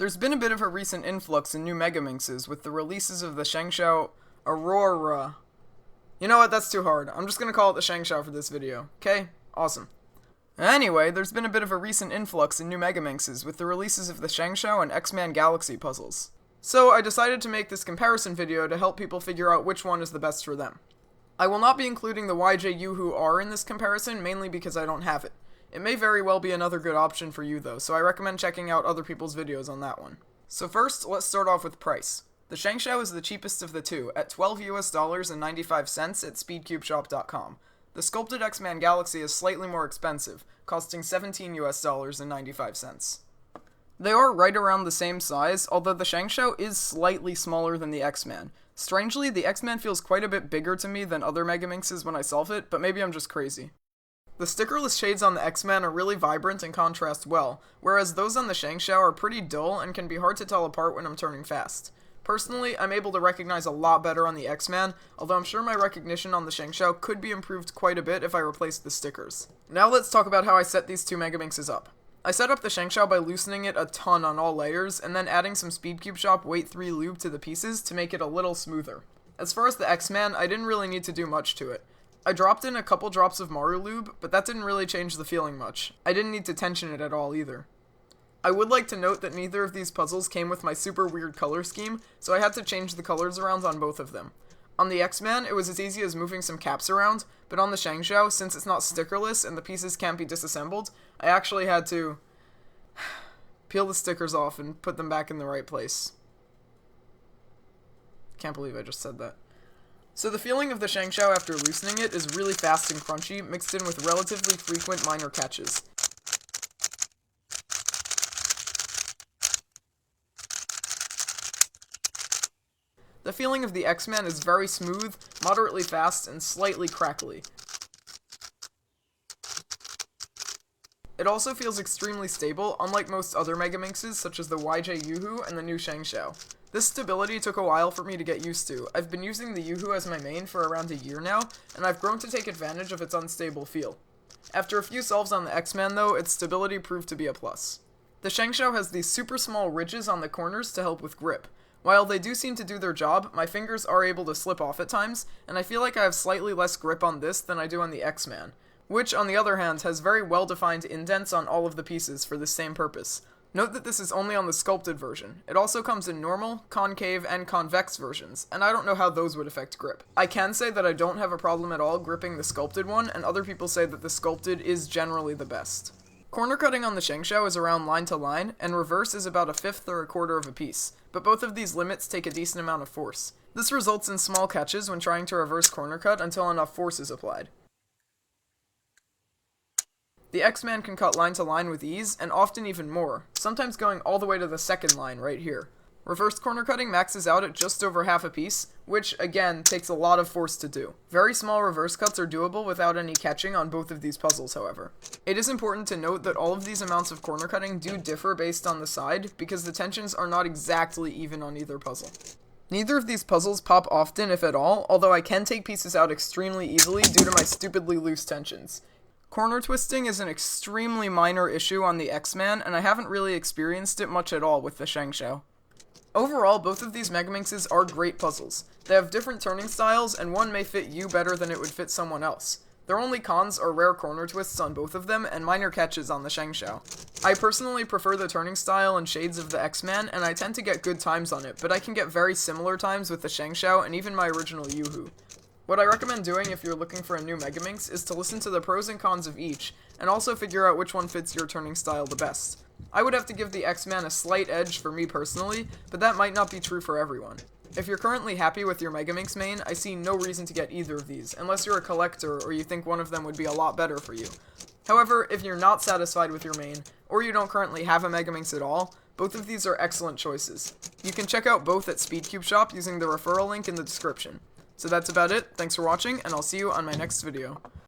There's been a bit of a recent influx in new Megaminxes with the releases of the ShengShou Aurora. You know what, that's too hard. I'm just gonna call it the ShengShou for this video. Okay? Awesome. Anyway, there's been a bit of a recent influx in new Megaminxes with the releases of the ShengShou and X-Man Galaxy puzzles. So I decided to make this comparison video to help people figure out which one is the best for them. I will not be including the YJ Yoo-Hoo R in this comparison, mainly because I don't have it. It may very well be another good option for you though, so I recommend checking out other people's videos on that one. So first, let's start off with price. The ShengShou is the cheapest of the two, at $12.95 at speedcubeshop.com. The Sculpted X-Man Galaxy is slightly more expensive, costing $17.95. They are right around the same size, although the ShengShou is slightly smaller than the X-Man. Strangely, the X-Man feels quite a bit bigger to me than other Megaminxes when I solve it, but maybe I'm just crazy. The stickerless shades on the X-Man are really vibrant and contrast well, whereas those on the ShengShou are pretty dull and can be hard to tell apart when I'm turning fast. Personally, I'm able to recognize a lot better on the X-Man, although I'm sure my recognition on the ShengShou could be improved quite a bit if I replaced the stickers. Now let's talk about how I set these two Megaminxes up. I set up the ShengShou by loosening it a ton on all layers, and then adding some SpeedCubeShop Weight 3 lube to the pieces to make it a little smoother. As far as the X-Man, I didn't really need to do much to it. I dropped in a couple drops of Maru lube, but that didn't really change the feeling much. I didn't need to tension it at all either. I would like to note that neither of these puzzles came with my super weird color scheme, so I had to change the colors around on both of them. On the X-Man, it was as easy as moving some caps around, but on the ShengShou, since it's not stickerless and the pieces can't be disassembled, I actually had to peel the stickers off and put them back in the right place. Can't believe I just said that. So the feeling of the ShengShou after loosening it is really fast and crunchy, mixed in with relatively frequent minor catches. The feeling of the X-Man is very smooth, moderately fast, and slightly crackly. It also feels extremely stable, unlike most other Megaminxes such as the YJ Yoo-Hoo and the new ShengShou. This stability took a while for me to get used to. I've been using the Yoo-Hoo as my main for around a year now, and I've grown to take advantage of its unstable feel. After a few solves on the X-Man though, its stability proved to be a plus. The ShengShou has these super small ridges on the corners to help with grip. While they do seem to do their job, my fingers are able to slip off at times, and I feel like I have slightly less grip on this than I do on the X-Man, which, on the other hand, has very well-defined indents on all of the pieces for this same purpose. Note that this is only on the sculpted version. It also comes in normal, concave, and convex versions, and I don't know how those would affect grip. I can say that I don't have a problem at all gripping the sculpted one, and other people say that the sculpted is generally the best. Corner cutting on the ShengShou is around line to line, and reverse is about a fifth or a quarter of a piece, but both of these limits take a decent amount of force. This results in small catches when trying to reverse corner cut until enough force is applied. The X-Man can cut line to line with ease, and often even more, sometimes going all the way to the second line right here. Reverse corner cutting maxes out at just over half a piece, which, again, takes a lot of force to do. Very small reverse cuts are doable without any catching on both of these puzzles, however. It is important to note that all of these amounts of corner cutting do differ based on the side, because the tensions are not exactly even on either puzzle. Neither of these puzzles pop often, if at all, although I can take pieces out extremely easily due to my stupidly loose tensions. Corner twisting is an extremely minor issue on the X-Man, and I haven't really experienced it much at all with the ShengShou. Overall, both of these Megaminxes are great puzzles. They have different turning styles, and one may fit you better than it would fit someone else. Their only cons are rare corner twists on both of them, and minor catches on the ShengShou. I personally prefer the turning style and shades of the X-Man, and I tend to get good times on it, but I can get very similar times with the ShengShou and even my original Yoo-Hoo. What I recommend doing if you're looking for a new Megaminx is to listen to the pros and cons of each, and also figure out which one fits your turning style the best. I would have to give the X-Man a slight edge for me personally, but that might not be true for everyone. If you're currently happy with your Megaminx main, I see no reason to get either of these, unless you're a collector or you think one of them would be a lot better for you. However, if you're not satisfied with your main, or you don't currently have a Megaminx at all, both of these are excellent choices. You can check out both at SpeedCubeShop using the referral link in the description. So that's about it, thanks for watching, and I'll see you on my next video.